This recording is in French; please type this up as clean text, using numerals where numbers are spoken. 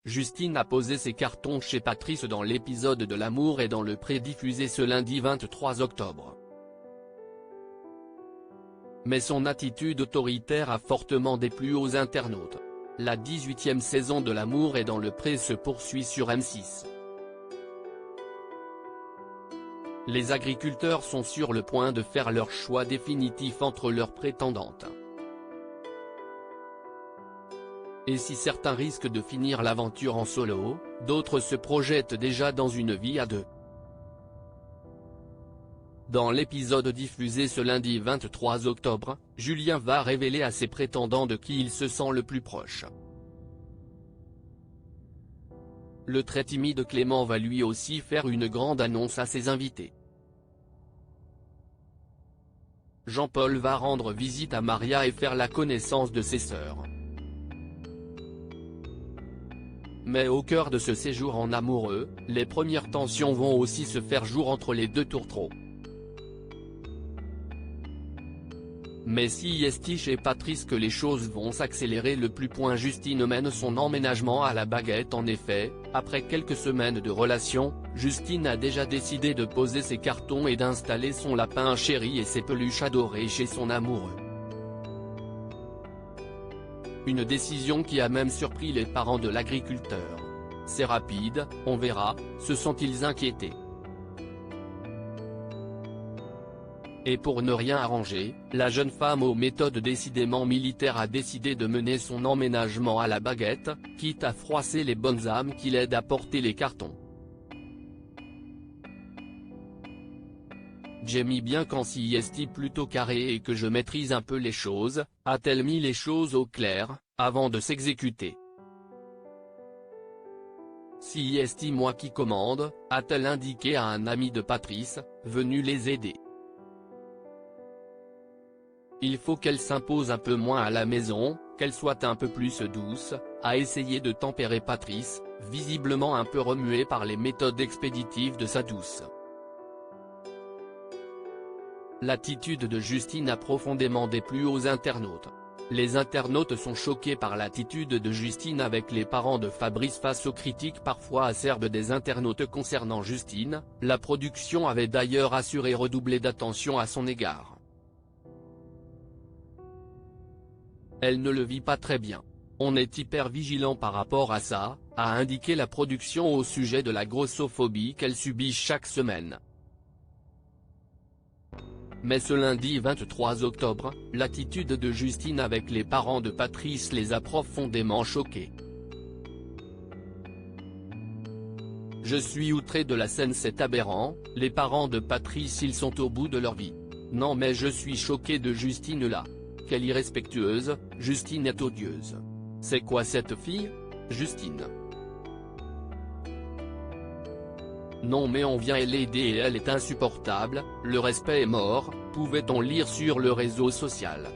Justine a posé ses cartons chez Patrice dans l'épisode de L'amour est dans le pré diffusé ce lundi 23 octobre. Mais son attitude autoritaire a fortement déplu aux internautes. La 18e saison de L'amour est dans le pré se poursuit sur M6. Les agriculteurs sont sur le point de faire leur choix définitif entre leurs prétendantes. Et si certains risquent de finir l'aventure en solo, d'autres se projettent déjà dans une vie à deux. Dans l'épisode diffusé ce lundi 23 octobre, Julien va révéler à ses prétendants de qui il se sent le plus proche. Le très timide Clément va lui aussi faire une grande annonce à ses invités. Jean-Paul va rendre visite à Maria et faire la connaissance de ses sœurs. Mais au cœur de ce séjour en amoureux, les premières tensions vont aussi se faire jour entre les deux tourtereaux. Mais si est chez Patrice que les choses vont s'accélérer le plus point Justine mène son emménagement à la baguette. En effet, après quelques semaines de relation, Justine a déjà décidé de poser ses cartons et d'installer son lapin chéri et ses peluches adorées chez son amoureux. Une décision qui a même surpris les parents de l'agriculteur. C'est rapide, on verra, se sont-ils inquiétés. Et pour ne rien arranger, la jeune femme aux méthodes décidément militaires a décidé de mener son emménagement à la baguette, quitte à froisser les bonnes âmes qui l'aident à porter les cartons. Jamie bien qu'en CIST plutôt carré et que je maîtrise un peu les choses, a-t-elle mis les choses au clair, avant de s'exécuter. CIST moi qui commande, a-t-elle indiqué à un ami de Patrice, venu les aider. Il faut qu'elle s'impose un peu moins à la maison, qu'elle soit un peu plus douce, a essayé de tempérer Patrice, visiblement un peu remué par les méthodes expéditives de sa douce. L'attitude de Justine a profondément déplu aux internautes. Les internautes sont choqués par l'attitude de Justine avec les parents de Fabrice face aux critiques parfois acerbes des internautes concernant Justine. La production avait d'ailleurs assuré redoubler d'attention à son égard. Elle ne le vit pas très bien. On est hyper vigilant par rapport à ça, a indiqué la production au sujet de la grossophobie qu'elle subit chaque semaine. Mais ce lundi 23 octobre, l'attitude de Justine avec les parents de Patrice les a profondément choqués. Je suis outré de la scène, c'est aberrant, les parents de Patrice ils sont au bout de leur vie. Non mais je suis choqué de Justine là. Quelle irrespectueuse, Justine est odieuse. C'est quoi cette fille, Justine? Non mais on vient l'aider et elle est insupportable, le respect est mort, pouvait-on lire sur le réseau social.